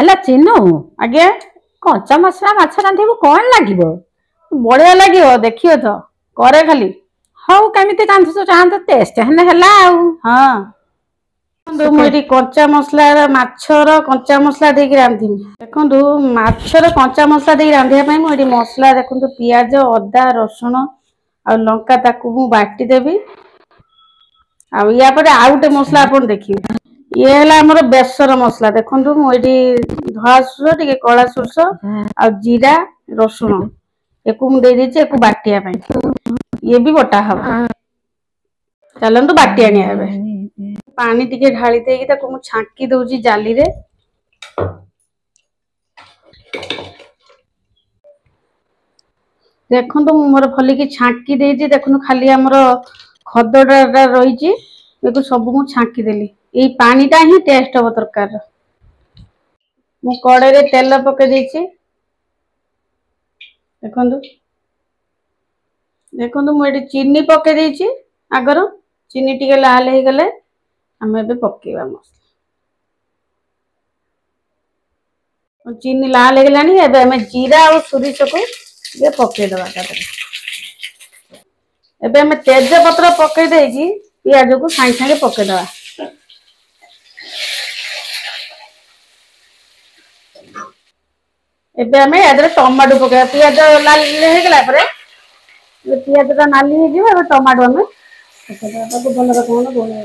ହେଲା ଚିନୁ आज्ञा କଞ୍ଚା ମସଲା ମାଛ ରାନ୍ଧିବୁ କଣ ଲାଗିବ? बढ़िया लगे देखियो तो करे खाली ହଉ କେମିତି ରାନ୍ଧୁଛୁ ଚାହାନ୍ତୁ ଟେଷ୍ଟ ହେଲେ ହେଲା ଆଉ। हाँ मुझे कंचा मसला माछर कंचा मसला देकी रांधिमी देखंतु माछर कंचा मसला देकी रांधिया पई मुझे मसला देखंतु पियाज अदा रसुण आ लंका ताकू मु बाटी देबी आ या पर आउटे मसला अपन देखिए ये है हमर बेसर मसला देखंतु मुझे धळा सुरस टिके कळा सुरस आ जीरा रसुण एकु मु दे देछि एकु बाटिया पई ये भी बटा हबो चलंतु बाटी आनी आबे पानी टिके ढाली देकी ताकू मु छांकी दउची जाली रे देखंतु मु मोर फली की छांकी देछि देखंतु खाली हमर खदडा रहिछि एकु सब मु छांकी देली एई पानीटा ही टेस्ट हबो तरकार मु कड़े रे तेल पके देछि देखंतु देखंतु मु एटी चीनी पके देछि आगर चीनी टिके लाल हे गले हम एबे पकेबा मसला चीनी लाल हे गलानी एबे हम जीरा और सोरिष को ये पके दवा तापर एबे हम तेज पत्र पके देछि पियाज को साई साई पके दवा एबे हम एदरे टमाटो पके पियाज लाल हे गला परे ये पियाज ता नाली हे जिवो एबे टमाटो हम पके दवा ताको भल रकम गोले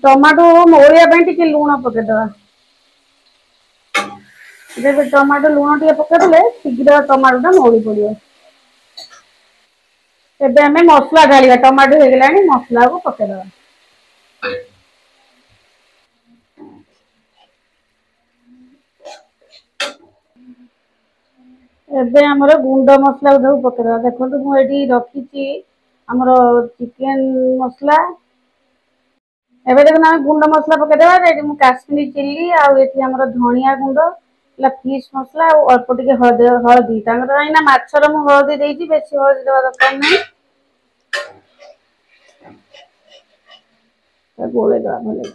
टमाटो मोरिया पई टिके लूण पके दवा जब टमाटो लूण टिके पके देले शीघ्र टमाटो ता मोरी पड़ियो एबे हमें मसला ढालिया टमाटो हे गलानी मसला को पके दवा एबे हमर गुंड मसला को पके दवा देखंतु मु एडी रखिची हमर चिकन मसला एबे देखना गुंड मसला पके देबा एडी मु काश्मीरी चिल्ली आ एठी हमर धनिया गुंड ला फिश मसला और अल्प टिके हळदी तांगर आइना माछर मु हळदी देइची बेसी हळदी देबा दरकार नै गोले दवा भले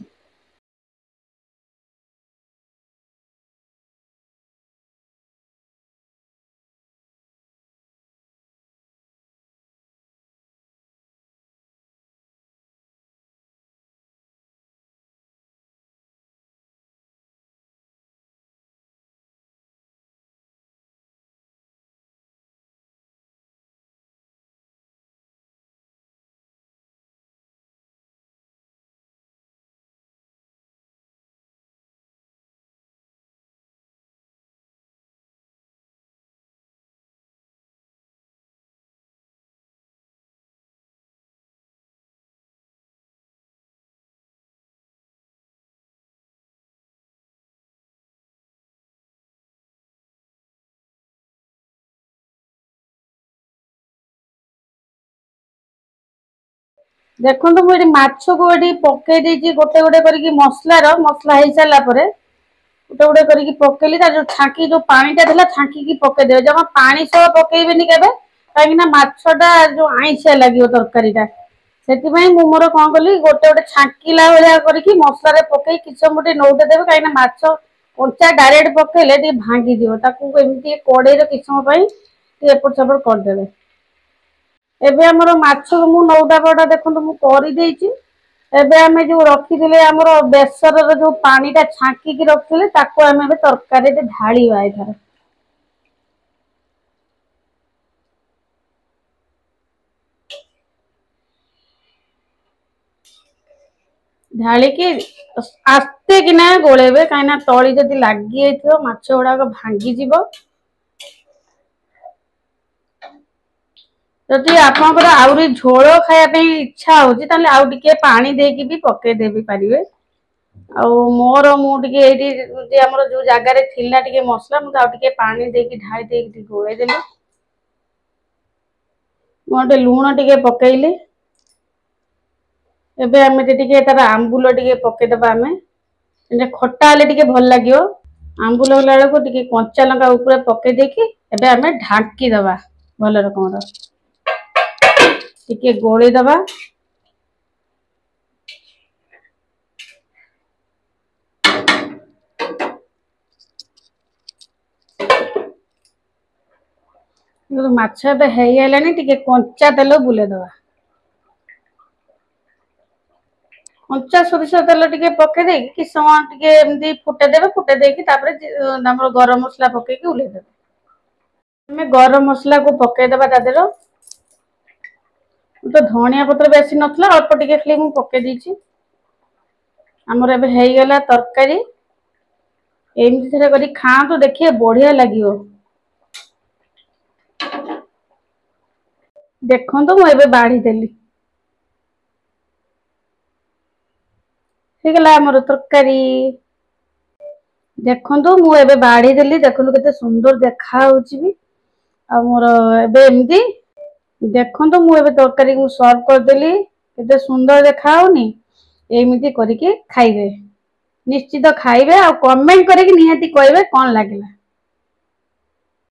देखंतु मु एडी माछ को एडी पके देछि गोटे गोटे करिकि मसला हे साला परे गोटे गोटे करिकि पकेली ता जो छांकी जो पानीटा देला छांकी की पके देबे जमा पानी सह पकेइबेनी केबे काई ना माछटा जो आइसा लागियो तरकारीटा सेति पई मु मोर कोन कली गोटे गोटे छांकीला होया करिकि मसला रे पकेई किछम गोटे नौटे देबे काई ना माछ कंचा डायरेक्ट पकेले ती भांगी दियो ताकू एमती कड़े रे किछम पई ती एपट सेपट कर देबे एबे हमर माछ मु नौटा पटा देखंतु मु करि देछि एबे हमें जो रखी दिले हमर बेसर रो जो पानीटा छांकी की रखिले ताको हमें एबे तरकारी रे ढाली बाय थारे ढाली की आस्ते किना गोलेबे काइना तळी जदी लागि जाइथियो माछ उडा को भांगी जीवो जदि आपनकर आउरी झोल खाया पे इच्छा होची ताले आउ टिके पानी देकी भी पके देबी पारिबे आ मोर मु टिके एडी जे हमर जो जागा रे थिला टिके मसला मु आउ टिके पानी देकी ढाई देकी गोळे देले मोटे लूण टिके पकेइले एबे हमें टिके तार आंबुल टिके पके दबा हमें जे खट्टा हले टिके भल लागियो आंबुल होला को टिके कंचा लंका ऊपर पके देकी एबे हमें ढांकी दबा भल रकम टिके गोळे दबा ମାଛ ଏବେ ହେଇଗଲାଣି, ଟିକେ କଞ୍ଚା ତେଲ ବୁଲେଇଦବା। କଞ୍ଚା ସୋରିଷ ତେଲ ଟିକେ ପକେଇ ଦେଇକି କିଛି ସମୟ ଟିକେ ଏମିତି ଫୁଟେଇଦେବେ। ଫୁଟେଇ ଦେଇକି ତାପରେ ଆମର ଗରମ ମସଲା ପକେଇକି ଓହ୍ଲେଇଦେବେ। ଆମେ ଗରମ ମସଲାକୁ ପକେଇଦବା ତା ଦେହର। ତ ଧନିଆ ପତ୍ର ବେଶୀ ନଥିଲା, ଅଳ୍ପ ଟିକେ ଖାଲି ମୁଁ ପକେଇ ଦେଇଛି। ଆମର ଏବେ ହେଇଗଲା ତରକାରୀ। ଏମିତି ଥରେ କରି ଖାଆନ୍ତୁ, ଦେଖିବେ ବଢିଆ ଲାଗିବ। ଦେଖନ୍ତୁ ମୁଁ ଏବେ ବାଢି ଦେଲି, ହେଇଗଲା ଆମର ତରକାରୀ। ଦେଖନ୍ତୁ ମୁଁ ଏବେ ବାଢି ଦେଲି, ଦେଖନ୍ତୁ କେତେ ସୁନ୍ଦର ଦେଖା ହଉଛି ବି। ଆଉ ମୋର ଏବେ ଏମିତି ଦେଖନ୍ତୁ, ମୁଁ ଏବେ ତରକାରୀ ମୁଁ ସର୍ଭ କରିଦେଲି, କେତେ ସୁନ୍ଦର ଦେଖା ହଉନି। ଏମିତି କରିକି ଖାଇବେ, ନିଶ୍ଚିତ ଖାଇବେ, ଆଉ କମେଣ୍ଟ କରିକି ନିହାତି କହିବେ କଣ ଲାଗିଲା।